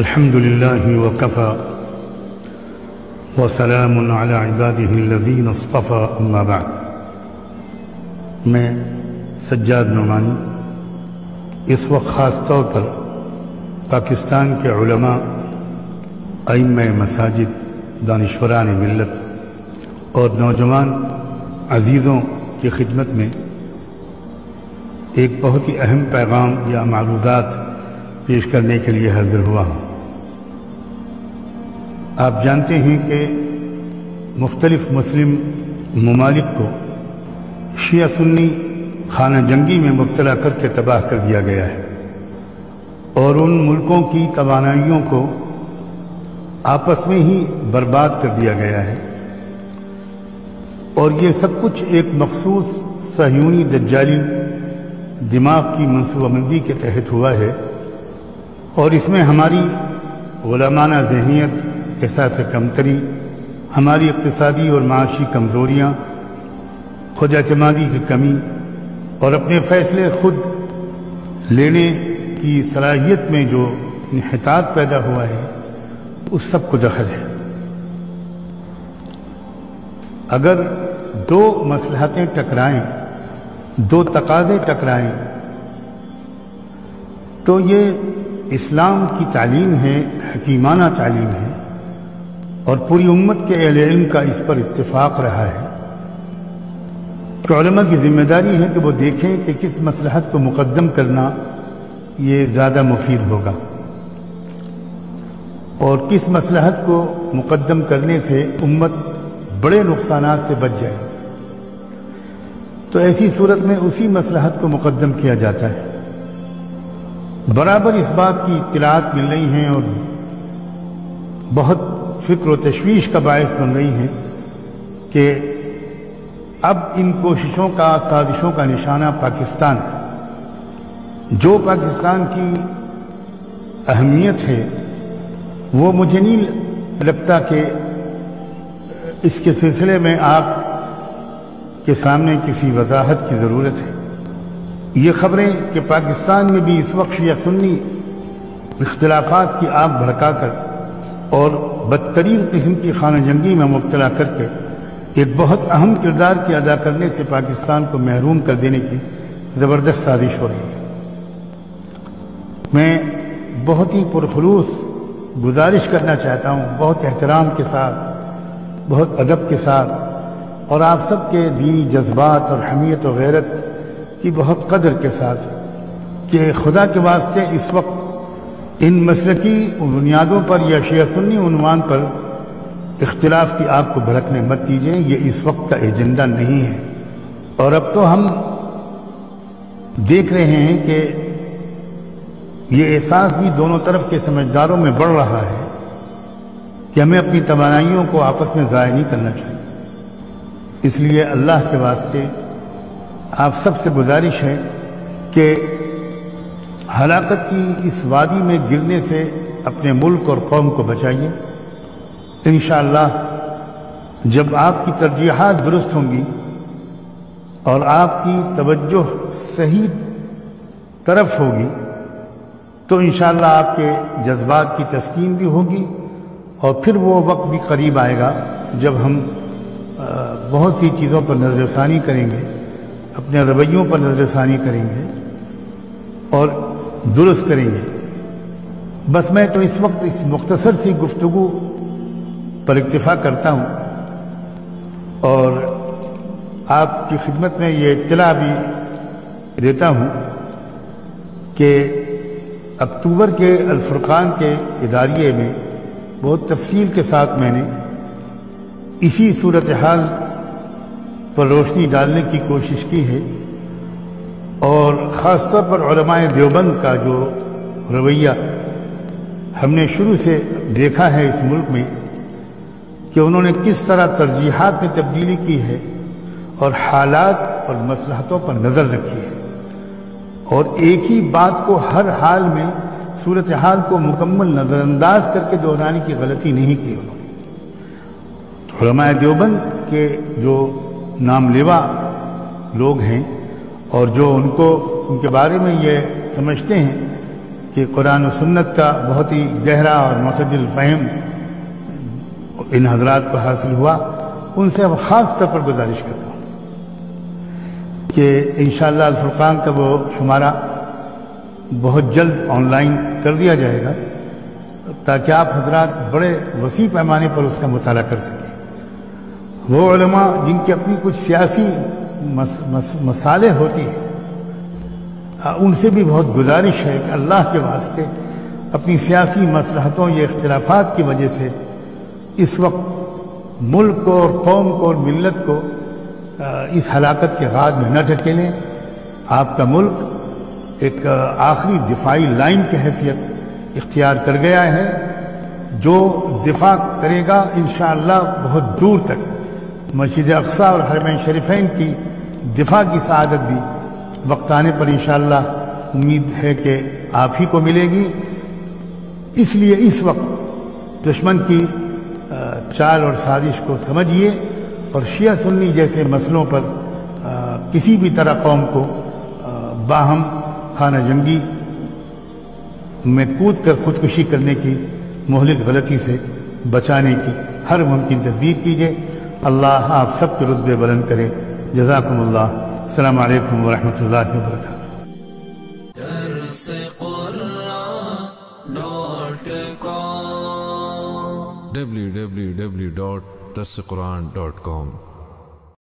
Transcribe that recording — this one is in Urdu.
الحمد لله وكفى وسلام على عباده الذين اصطفى اما بعد۔ میں سجاد نعمانی اس وقت خاص طور پر پاکستان کے علماء، ائمہ مساجد، دانشوران ملت اور نوجوان عزیزوں کی خدمت میں ایک بہت ہی اہم پیغام یا معروضات پیش کرنے کے لیے حاضر ہوا ہوں۔ آپ جانتے ہیں کہ مختلف مسلم ممالک کو شیعہ سنی خانہ جنگی میں مبتلا کر کے تباہ کر دیا گیا ہے، اور ان ملکوں کی توانائیوں کو آپس میں ہی برباد کر دیا گیا ہے، اور یہ سب کچھ ایک مخصوص صہیونی دجالی دماغ کی منصوبہ بندی کے تحت ہوا ہے، اور اس میں ہماری غلامانہ ذہنیت، احساس کمتری، ہماری اقتصادی اور معاشی کمزوریاں، خود اعتمادی کی کمی اور اپنے فیصلے خود لینے کی صلاحیت میں جو انحطاط پیدا ہوا ہے، اس سب کو دخل ہے۔ اگر دو مصلحتیں ٹکرائیں، دو تقاضے ٹکرائیں، تو یہ اسلام کی تعلیم ہے، حکیمانہ تعلیم ہے، اور پوری امت کے اہل علم کا اس پر اتفاق رہا ہے کہ علماء کی ذمہ داری ہے کہ وہ دیکھیں کہ کس مصلحت کو مقدم کرنا یہ زیادہ مفید ہوگا، اور کس مصلحت کو مقدم کرنے سے امت بڑے نقصانات سے بچ جائے گی۔ تو ایسی صورت میں اسی مصلحت کو مقدم کیا جاتا ہے۔ برابر اس بات کی اطلاعات مل رہی ہیں اور بہت فکر و تشویش کا باعث بن رہی ہیں کہ اب ان کوششوں کا، سازشوں کا نشانہ پاکستان ہے۔ جو پاکستان کی اہمیت ہے وہ مجھے نہیں لگتا کہ اس کے سلسلے میں آپ کے سامنے کسی وضاحت کی ضرورت ہے۔ یہ خبریں کہ پاکستان میں بھی اس وقت شیعہ سنی اختلافات کی آگ بھڑکا کر اور بدترین قسم کی خانہ جنگی میں مبتلا کر کے ایک بہت اہم کردار کی ادا کرنے سے پاکستان کو محروم کر دینے کی زبردست سازش ہو رہی ہے۔ میں بہت ہی پرخلوص گزارش کرنا چاہتا ہوں، بہت احترام کے ساتھ، بہت ادب کے ساتھ، اور آپ سب کے دینی جذبات اور حمیت و غیرت کی بہت قدر کے ساتھ، کہ خدا کے واسطے اس وقت ان مسلکی بنیادوں پر یا شیعہ سنی عنوان پر اختلاف کی آگ کو بھڑکنے مت دیجیے۔ یہ اس وقت کا ایجنڈا نہیں ہے، اور اب تو ہم دیکھ رہے ہیں کہ یہ احساس بھی دونوں طرف کے سمجھداروں میں بڑھ رہا ہے کہ ہمیں اپنی توانائیوں کو آپس میں ضائع نہیں کرنا چاہیے۔ اس لیے اللہ کے واسطے آپ سب سے گزارش ہے کہ ہلاکت کی اس وادی میں گرنے سے اپنے ملک اور قوم کو بچائیے۔ انشاءاللہ جب آپ کی ترجیحات درست ہوں گی اور آپ کی توجہ صحیح طرف ہوگی، تو انشاءاللہ آپ کے جذبات کی تسکین بھی ہوگی، اور پھر وہ وقت بھی قریب آئے گا جب ہم بہت سی چیزوں پر نظر ثانی کریں گے، اپنے رویوں پر نظر ثانی کریں گے اور درست کریں گے۔ بس میں تو اس وقت اس مختصر سی گفتگو پر اکتفا کرتا ہوں، اور آپ کی خدمت میں یہ اطلاع بھی دیتا ہوں کہ اکتوبر کے الفرقان کے اداریے میں بہت تفصیل کے ساتھ میں نے اسی صورتحال پر روشنی ڈالنے کی کوشش کی ہے، اور خاص طور پر علماء دیوبند کا جو رویہ ہم نے شروع سے دیکھا ہے اس ملک میں، کہ انہوں نے کس طرح ترجیحات میں تبدیلی کی ہے اور حالات اور مصلحتوں پر نظر رکھی ہے، اور ایک ہی بات کو ہر حال میں صورتحال کو مکمل نظر انداز کر کے دہرانے کی غلطی نہیں کی انہوں نے۔ علماء دیوبند کے جو نام لیوا لوگ ہیں اور جو ان کے بارے میں یہ سمجھتے ہیں کہ قرآن و سنت کا بہت ہی گہرا اور معتدل فہم ان حضرات کو حاصل ہوا، ان سے اب خاص طور پر گزارش کرتا ہوں کہ انشاءاللہ الفرقان کا وہ شمارہ بہت جلد آن لائن کر دیا جائے گا تاکہ آپ حضرات بڑے وسیع پیمانے پر اس کا مطالعہ کر سکیں۔ وہ علماء جن کی اپنی کچھ سیاسی مسالے ہوتی ہیں، ان سے بھی بہت گزارش ہے کہ اللہ کے واسطے اپنی سیاسی مصلحتوں یا اختلافات کی وجہ سے اس وقت ملک کو اور قوم کو اور ملت کو اس ہلاکت کے غار میں نہ ڈھکیلیں۔ آپ کا ملک ایک آخری دفاعی لائن کی حیثیت اختیار کر گیا ہے، جو دفاع کرے گا انشاءاللہ بہت دور تک مسجد اقصی اور حرمین شریفین کی دفاع کی سعادت بھی وقت آنے پر انشاءاللہ امید ہے کہ آپ ہی کو ملے گی۔ اس لیے اس وقت دشمن کی چال اور سازش کو سمجھیے اور شیعہ سنی جیسے مسئلوں پر کسی بھی طرح قوم کو باہم خانہ جنگی میں کود کر خودکشی کرنے کی مہلک غلطی سے بچانے کی ہر ممکن تدبیر کیجیے۔ اللہ آپ سب کے رتبے بلند کرے۔ جزاکم اللہ۔ السلام علیکم ورحمۃ اللہ وبرکاتہ۔ www.darsequran.com